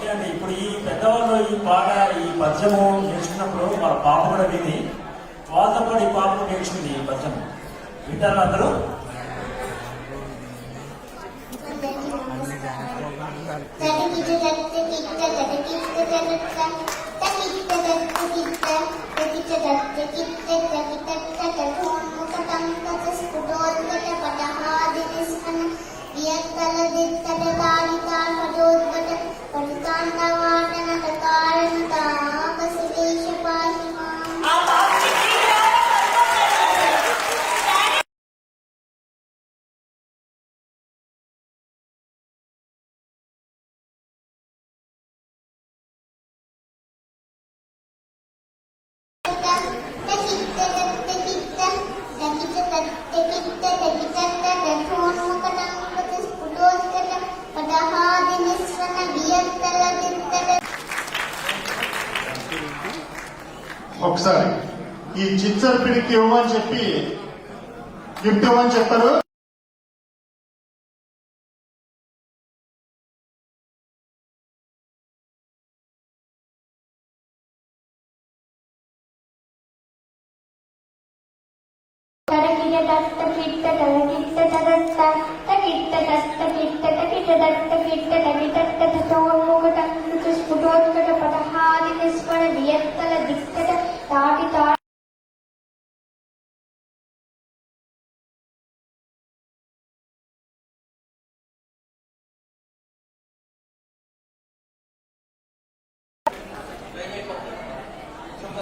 Okay అండి. ఇప్పుడు ఈ పెద్దవాళ్ళు ఈ పాట ఈ పద్యము నేర్చుకున్నప్పుడు వాళ్ళ పాప కూడా విని వాళ్ళతో పాటు ఈ పాప నేర్చుకుంది ఈ పద్యము. వింటారు అందరూ? ఒకసారి ఈ చిచ్చర్ పిడికి ఇవ్వమని చెప్పి గిఫ్ట్ ఇవ్వమని చెప్పారు. కిట్ట